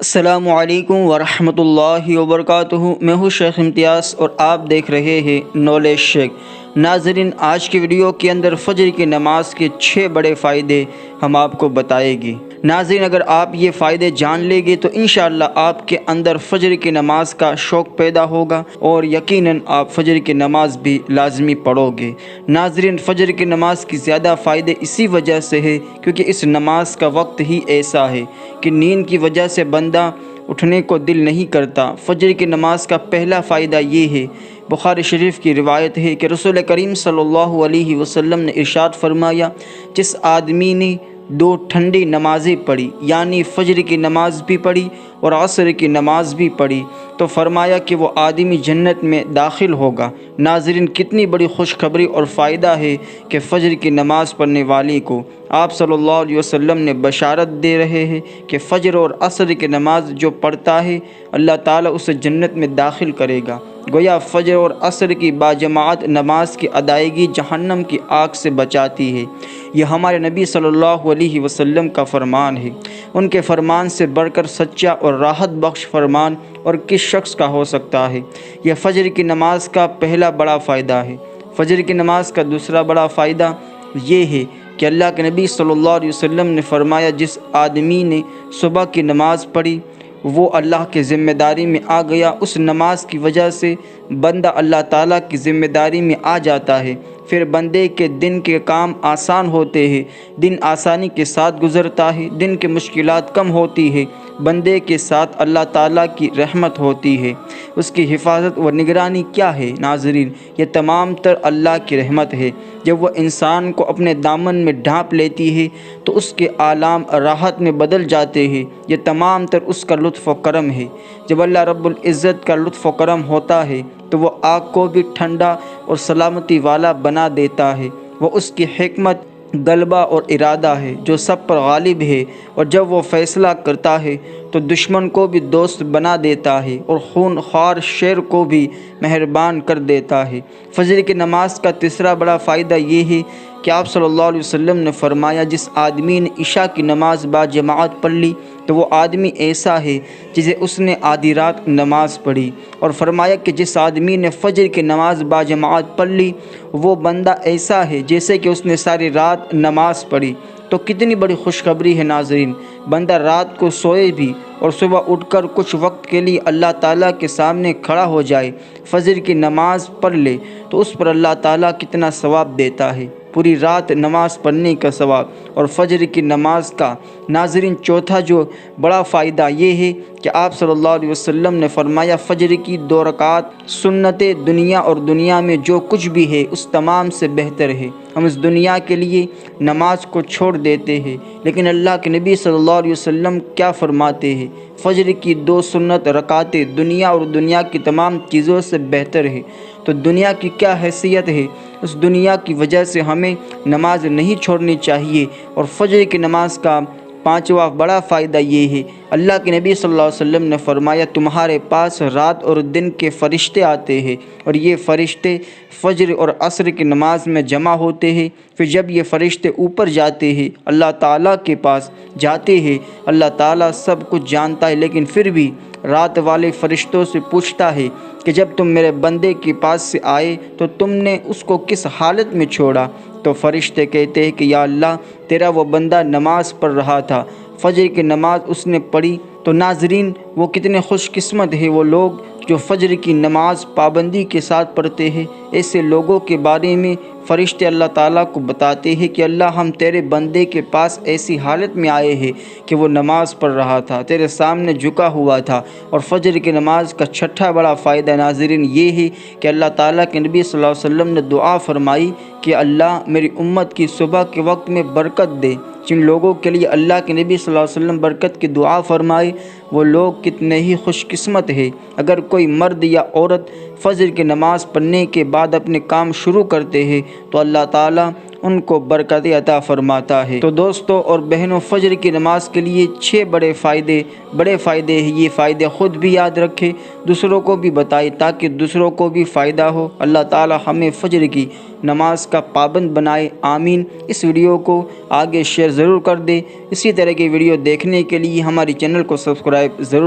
السلام علیکم ورحمۃ اللہ وبرکاتہ۔ میں ہوں شیخ امتیاز اور آپ دیکھ رہے ہیں نالج شیخ۔ ناظرین، آج کی ویڈیو کے اندر فجر کی نماز کے 6 بڑے فائدے ہم آپ کو بتائیں گے۔ ناظرین، اگر آپ یہ فائدے جان لیں گے تو انشاءاللہ آپ کے اندر فجر کی نماز کا شوق پیدا ہوگا اور یقیناً آپ فجر کی نماز بھی لازمی پڑھو گے۔ ناظرین، فجر کی نماز کی زیادہ فائدے اسی وجہ سے ہے کیونکہ اس نماز کا وقت ہی ایسا ہے کہ نیند کی وجہ سے بندہ اٹھنے کو دل نہیں کرتا۔ فجر کی نماز کا پہلا فائدہ یہ ہے، بخاری شریف کی روایت ہے کہ رسول کریم صلی اللہ علیہ وسلم نے ارشاد فرمایا، جس آدمی نے 2 ٹھنڈی نمازیں پڑھی، یعنی فجر کی نماز بھی پڑھی اور عصر کی نماز بھی پڑھی، تو فرمایا کہ وہ آدمی جنت میں داخل ہوگا۔ ناظرین، کتنی بڑی خوشخبری اور فائدہ ہے کہ فجر کی نماز پڑھنے والے کو آپ صلی اللہ علیہ وسلم نے بشارت دے رہے ہیں کہ فجر اور عصر کی نماز جو پڑھتا ہے اللہ تعالیٰ اسے جنت میں داخل کرے گا۔ گویا فجر اور عصر کی باجماعت نماز کی ادائیگی جہنم کی آگ سے بچاتی ہے۔ یہ ہمارے نبی صلی اللہ علیہ وسلم کا فرمان ہے۔ ان کے فرمان سے بڑھ کر سچا اور راحت بخش فرمان اور کس شخص کا ہو سکتا ہے؟ یہ فجر کی نماز کا پہلا بڑا فائدہ ہے۔ فجر کی نماز کا دوسرا بڑا فائدہ یہ ہے کہ اللہ کے نبی صلی اللہ علیہ وسلم نے فرمایا، جس آدمی نے صبح کی نماز پڑھی وہ اللہ کی ذمہ داری میں آ گیا۔ اس نماز کی وجہ سے بندہ اللہ تعالیٰ کی ذمہ داری میں آ جاتا ہے، پھر بندے کے دن کے کام آسان ہوتے ہیں، دن آسانی کے ساتھ گزرتا ہے، دن کی مشکلات کم ہوتی ہے، بندے کے ساتھ اللہ تعالیٰ کی رحمت ہوتی ہے۔ اس کی حفاظت و نگرانی کیا ہے؟ ناظرین، یہ تمام تر اللہ کی رحمت ہے۔ جب وہ انسان کو اپنے دامن میں ڈھانپ لیتی ہے تو اس کے عالم راحت میں بدل جاتے ہیں۔ یہ تمام تر اس کا لطف و کرم ہے۔ جب اللہ رب العزت کا لطف و کرم ہوتا ہے تو وہ آگ کو بھی ٹھنڈا اور سلامتی والا بنا دیتا ہے۔ وہ اس کی حکمت، غلبہ اور ارادہ ہے جو سب پر غالب ہے، اور جب وہ فیصلہ کرتا ہے تو دشمن کو بھی دوست بنا دیتا ہے اور خون خوار شیر کو بھی مہربان کر دیتا ہے۔ فجر کی نماز کا تیسرا بڑا فائدہ یہ ہے کہ آپ صلی اللہ علیہ وسلم نے فرمایا، جس آدمی نے عشاء کی نماز با جماعت پڑھ لی تو وہ آدمی ایسا ہے جسے اس نے آدھی رات نماز پڑھی، اور فرمایا کہ جس آدمی نے فجر کی نماز با جماعت پڑھ لی وہ بندہ ایسا ہے جیسے کہ اس نے ساری رات نماز پڑھی۔ تو کتنی بڑی خوشخبری ہے ناظرین، بندہ رات کو سوئے بھی اور صبح اٹھ کر کچھ وقت کے لیے اللہ تعالیٰ کے سامنے کھڑا ہو جائے، فجر کی نماز پڑھ لے تو اس پر اللہ تعالیٰ کتنا ثواب دیتا ہے، پوری رات نماز پڑھنے کا ثواب۔ اور فجر کی نماز کا ناظرین چوتھا جو بڑا فائدہ یہ ہے کہ آپ صلی اللہ علیہ وسلم نے فرمایا، فجر کی 2 رکعات سنت دنیا اور دنیا میں جو کچھ بھی ہے اس تمام سے بہتر ہے۔ ہم اس دنیا کے لیے نماز کو چھوڑ دیتے ہیں، لیکن اللہ کے نبی صلی اللہ علیہ وسلم کیا فرماتے ہیں؟ فجر کی 2 سنت رکعتیں دنیا اور دنیا کی تمام چیزوں سے بہتر ہے۔ تو دنیا کی کیا حیثیت ہے؟ اس دنیا کی وجہ سے ہمیں نماز نہیں چھوڑنی چاہیے۔ اور فجر کی نماز کا 5واں بڑا فائدہ یہ ہے، اللہ کے نبی صلی اللہ علیہ وسلم نے فرمایا، تمہارے پاس رات اور دن کے فرشتے آتے ہیں اور یہ فرشتے فجر اور عصر کی نماز میں جمع ہوتے ہیں۔ پھر جب یہ فرشتے اوپر جاتے ہیں، اللہ تعالیٰ کے پاس جاتے ہیں، اللہ تعالیٰ سب کچھ جانتا ہے، لیکن پھر بھی رات والے فرشتوں سے پوچھتا ہے کہ جب تم میرے بندے کے پاس سے آئے تو تم نے اس کو کس حالت میں چھوڑا؟ تو فرشتے کہتے ہیں کہ یا اللہ، تیرا وہ بندہ نماز پڑھ رہا تھا، فجر کی نماز اس نے پڑھی۔ تو ناظرین، وہ کتنے خوش قسمت ہیں وہ لوگ جو فجر کی نماز پابندی کے ساتھ پڑھتے ہیں۔ ایسے لوگوں کے بارے میں فرشتے اللہ تعالیٰ کو بتاتے ہیں کہ اللہ، ہم تیرے بندے کے پاس ایسی حالت میں آئے ہیں کہ وہ نماز پڑھ رہا تھا، تیرے سامنے جھکا ہوا تھا۔ اور فجر کی نماز کا 6واں بڑا فائدہ ناظرین یہ ہے کہ اللہ تعالیٰ کے نبی صلی اللہ علیہ وسلم نے دعا فرمائی کہ اللہ میری امت کی صبح کے وقت میں برکت دے۔ جن لوگوں کے لیے اللہ کے نبی صلی اللہ علیہ وسلم برکت کی دعا فرمائے وہ لوگ کتنے ہی خوش قسمت ہیں۔ اگر کوئی مرد یا عورت فجر کی نماز پڑھنے کے بعد اپنے کام شروع کرتے ہیں تو اللہ تعالیٰ ان کو برکت عطا فرماتا ہے۔ تو دوستوں اور بہنوں، فجر کی نماز کے لیے 6 بڑے فائدے ہیں۔ یہ فائدے خود بھی یاد رکھیں، دوسروں کو بھی بتائیں تاکہ دوسروں کو بھی فائدہ ہو۔ اللہ تعالی ہمیں فجر کی نماز کا پابند بنائے، آمین۔ اس ویڈیو کو آگے شیئر ضرور کر دیں۔ اسی طرح کی ویڈیو دیکھنے کے لیے ہماری چینل کو سبسکرائب ضرور